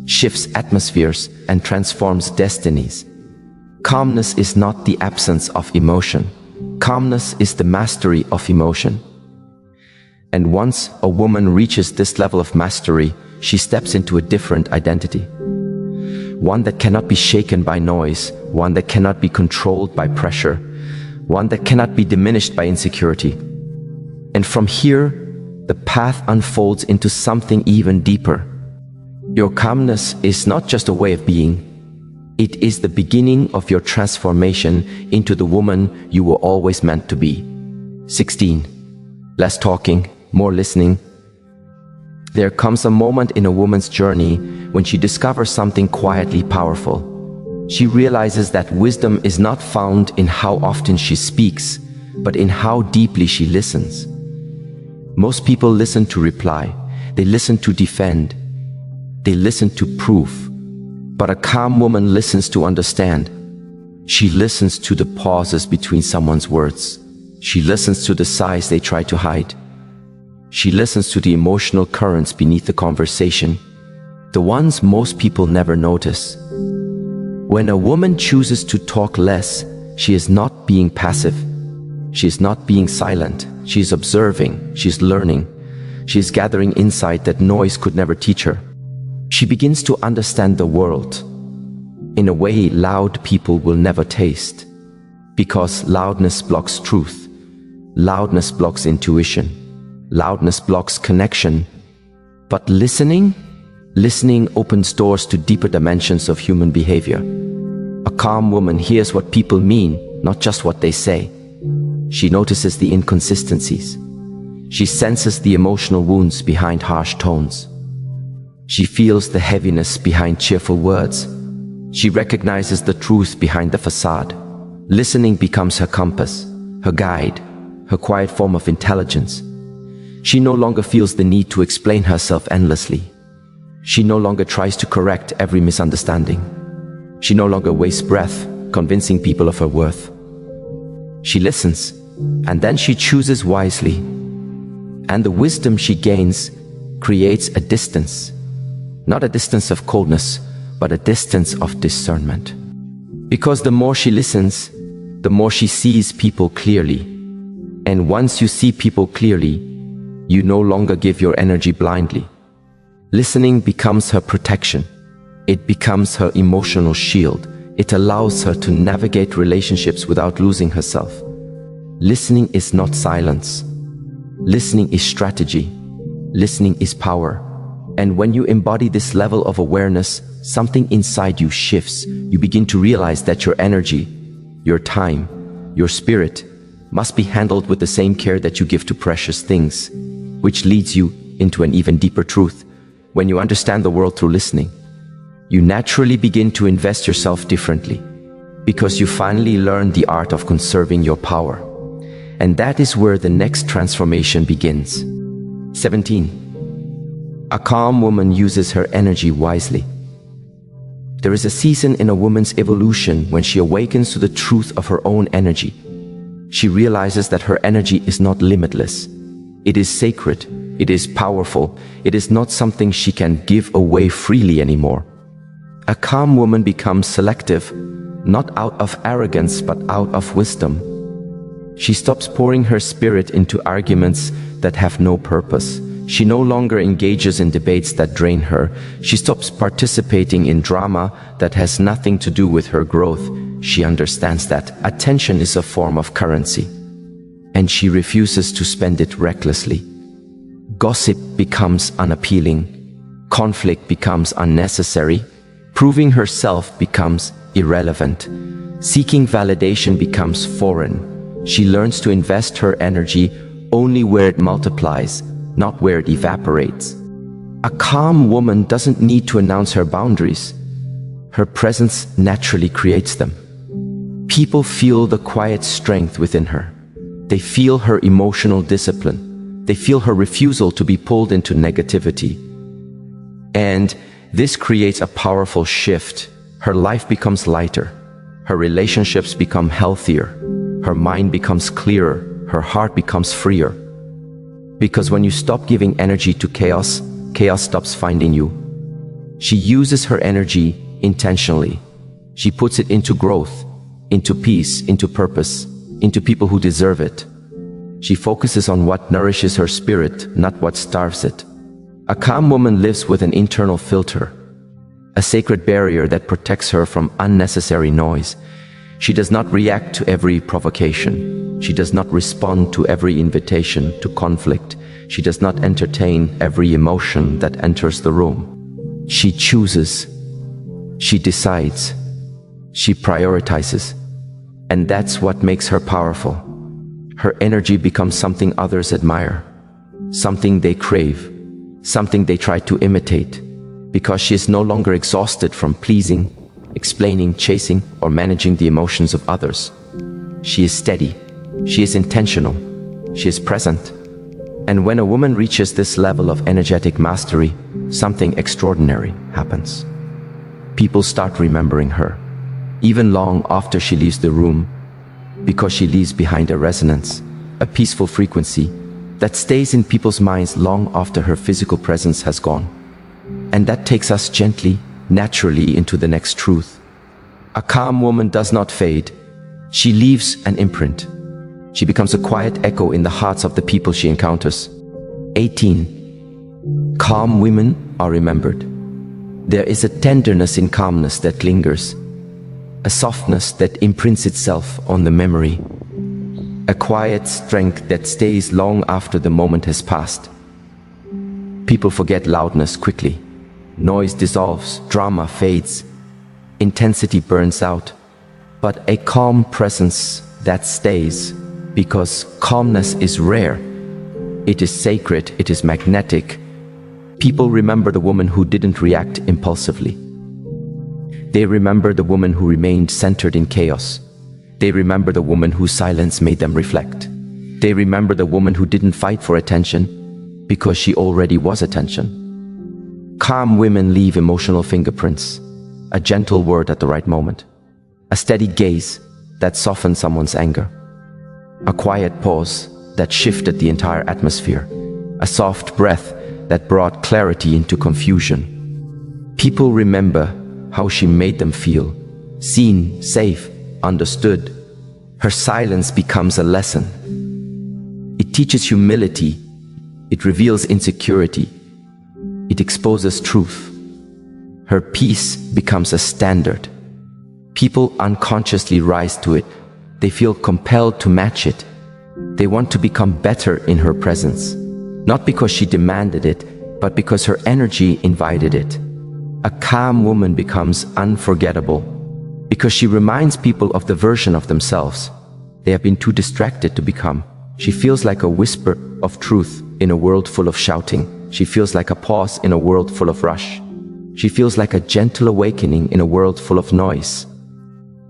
shifts atmospheres, and transforms destinies. Calmness is not the absence of emotion. Calmness is the mastery of emotion. And once a woman reaches this level of mastery, she steps into a different identity. One that cannot be shaken by noise, one that cannot be controlled by pressure, one that cannot be diminished by insecurity. And from here, the path unfolds into something even deeper. Your calmness is not just a way of being. It is the beginning of your transformation into the woman you were always meant to be. 16. Less talking, more listening. There comes a moment in a woman's journey when she discovers something quietly powerful. She realizes that wisdom is not found in how often she speaks, but in how deeply she listens. Most people listen to reply. They listen to defend. They listen to prove. But a calm woman listens to understand. She listens to the pauses between someone's words. She listens to the sighs they try to hide. She listens to the emotional currents beneath the conversation, the ones most people never notice. When a woman chooses to talk less, she is not being passive. She is not being silent. She is observing. She is learning. She is gathering insight that noise could never teach her. She begins to understand the world in a way loud people will never taste. Because loudness blocks truth. Loudness blocks intuition. Loudness blocks connection. But listening opens doors to deeper dimensions of human behavior. A calm woman hears what people mean, not just what they say. She notices the inconsistencies. She senses the emotional wounds behind harsh tones. She feels the heaviness behind cheerful words. She recognizes the truth behind the facade. Listening becomes her compass, her guide, her quiet form of intelligence. She no longer feels the need to explain herself endlessly. She no longer tries to correct every misunderstanding. She no longer wastes breath convincing people of her worth. She listens, and then she chooses wisely. And the wisdom she gains creates a distance. Not a distance of coldness, but a distance of discernment. Because the more she listens, the more she sees people clearly. And once you see people clearly, you no longer give your energy blindly. Listening becomes her protection. It becomes her emotional shield. It allows her to navigate relationships without losing herself. Listening is not silence. Listening is strategy. Listening is power. And when you embody this level of awareness, something inside you shifts. You begin to realize that your energy, your time, your spirit must be handled with the same care that you give to precious things, which leads you into an even deeper truth. When you understand the world through listening, you naturally begin to invest yourself differently, because you finally learn the art of conserving your power. And that is where the next transformation begins. 17. A calm woman uses her energy wisely. There is a season in a woman's evolution when she awakens to the truth of her own energy. She realizes that her energy is not limitless. It is sacred. It is powerful. It is not something she can give away freely anymore. A calm woman becomes selective, not out of arrogance, but out of wisdom. She stops pouring her spirit into arguments that have no purpose. She no longer engages in debates that drain her. She stops participating in drama that has nothing to do with her growth. She understands that attention is a form of currency, and she refuses to spend it recklessly. Gossip becomes unappealing. Conflict becomes unnecessary. Proving herself becomes irrelevant. Seeking validation becomes foreign. She learns to invest her energy only where it multiplies, not where it evaporates. A calm woman doesn't need to announce her boundaries. Her presence naturally creates them. People feel the quiet strength within her. They feel her emotional discipline. They feel her refusal to be pulled into negativity. And this creates a powerful shift. Her life becomes lighter. Her relationships become healthier. Her mind becomes clearer. Her heart becomes freer. Because when you stop giving energy to chaos, chaos stops finding you. She uses her energy intentionally. She puts it into growth, into peace, into purpose, into people who deserve it. She focuses on what nourishes her spirit, not what starves it. A calm woman lives with an internal filter, a sacred barrier that protects her from unnecessary noise. She does not react to every provocation. She does not respond to every invitation to conflict. She does not entertain every emotion that enters the room. She chooses. She decides. She prioritizes. And that's what makes her powerful. Her energy becomes something others admire, something they crave, something they try to imitate, because she is no longer exhausted from pleasing, explaining, chasing, or managing the emotions of others. She is steady. She is intentional. She is present. And when a woman reaches this level of energetic mastery, something extraordinary happens. People start remembering her, even long after she leaves the room, because she leaves behind a resonance, a peaceful frequency that stays in people's minds long after her physical presence has gone. And that takes us gently, naturally into the next truth. A calm woman does not fade. She leaves an imprint. She becomes a quiet echo in the hearts of the people she encounters. 18. Calm women are remembered. There is a tenderness in calmness that lingers, a softness that imprints itself on the memory, a quiet strength that stays long after the moment has passed. People forget loudness quickly. Noise dissolves, drama fades, intensity burns out. But a calm presence that stays, because calmness is rare. It is sacred, it is magnetic. People remember the woman who didn't react impulsively. They remember the woman who remained centered in chaos. They remember the woman whose silence made them reflect. They remember the woman who didn't fight for attention because she already was attention. Calm women leave emotional fingerprints, a gentle word at the right moment, a steady gaze that softened someone's anger, a quiet pause that shifted the entire atmosphere, a soft breath that brought clarity into confusion. People remember how she made them feel, seen, safe, understood. Her silence becomes a lesson. It teaches humility. It reveals insecurity. It exposes truth. Her peace becomes a standard. People unconsciously rise to it. They feel compelled to match it. They want to become better in her presence, not because she demanded it, but because her energy invited it. A calm woman becomes unforgettable because she reminds people of the version of themselves they have been too distracted to become. She feels like a whisper of truth in a world full of shouting. She feels like a pause in a world full of rush. She feels like a gentle awakening in a world full of noise.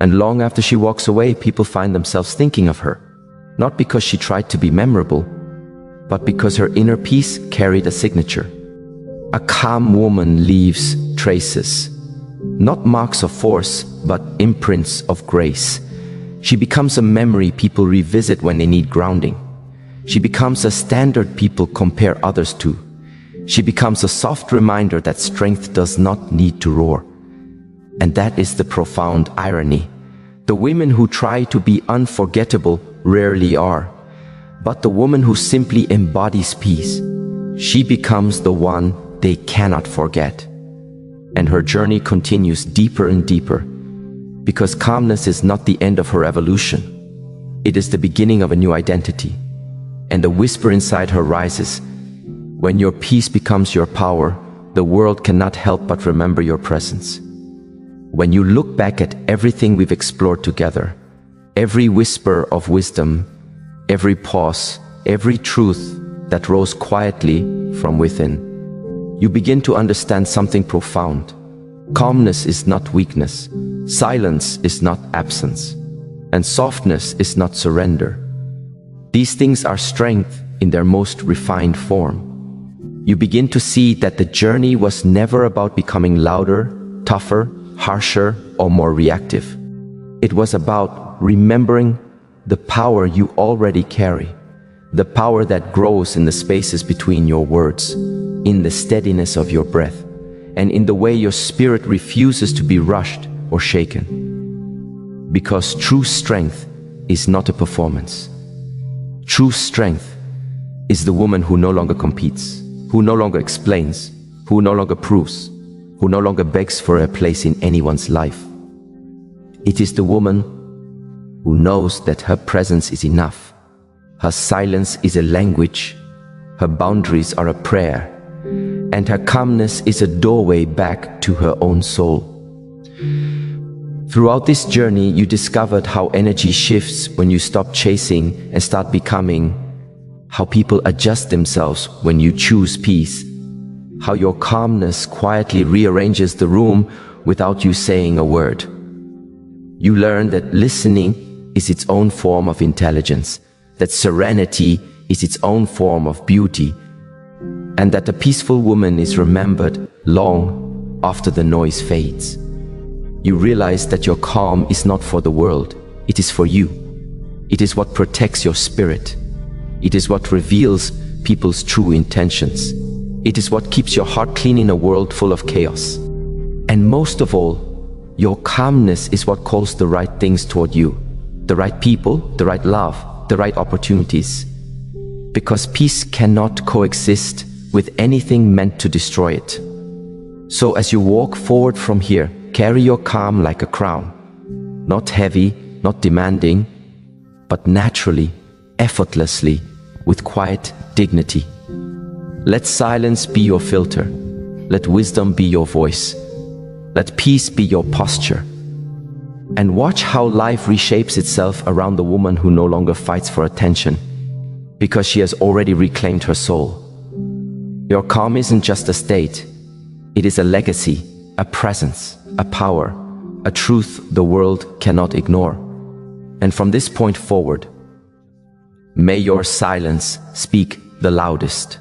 And long after she walks away, people find themselves thinking of her, not because she tried to be memorable, but because her inner peace carried a signature. A calm woman leaves traces, not marks of force, but imprints of grace. She becomes a memory people revisit when they need grounding. She becomes a standard people compare others to. She becomes a soft reminder that strength does not need to roar. And that is the profound irony. The women who try to be unforgettable rarely are. But the woman who simply embodies peace, she becomes the one they cannot forget. And her journey continues deeper and deeper, because calmness is not the end of her evolution. It is the beginning of a new identity. And the whisper inside her rises, when your peace becomes your power, the world cannot help but remember your presence. When you look back at everything we've explored together, every whisper of wisdom, every pause, every truth that rose quietly from within, you begin to understand something profound. Calmness is not weakness, silence is not absence, and softness is not surrender. These things are strength in their most refined form. You begin to see that the journey was never about becoming louder, tougher, harsher, or more reactive. It was about remembering the power you already carry, the power that grows in the spaces between your words, in the steadiness of your breath, and in the way your spirit refuses to be rushed or shaken. Because true strength is not a performance. True strength is the woman who no longer competes, who no longer explains, who no longer proves, who no longer begs for a place in anyone's life. It is the woman who knows that her presence is enough. Her silence is a language, her boundaries are a prayer, and her calmness is a doorway back to her own soul. Throughout this journey, you discovered how energy shifts when you stop chasing and start becoming, how people adjust themselves when you choose peace, how your calmness quietly rearranges the room without you saying a word. You learn that listening is its own form of intelligence, that serenity is its own form of beauty, and that a peaceful woman is remembered long after the noise fades. You realize that your calm is not for the world, it is for you. It is what protects your spirit. It is what reveals people's true intentions. It is what keeps your heart clean in a world full of chaos. And most of all, your calmness is what calls the right things toward you. The right people, the right love, the right opportunities. Because peace cannot coexist with anything meant to destroy it. So as you walk forward from here, carry your calm like a crown. Not heavy, not demanding, but naturally, effortlessly, with quiet dignity. Let silence be your filter. Let wisdom be your voice. Let peace be your posture. And watch how life reshapes itself around the woman who no longer fights for attention, because she has already reclaimed her soul. Your calm isn't just a state. It is a legacy, a presence, a power, a truth the world cannot ignore. And from this point forward, may your silence speak the loudest.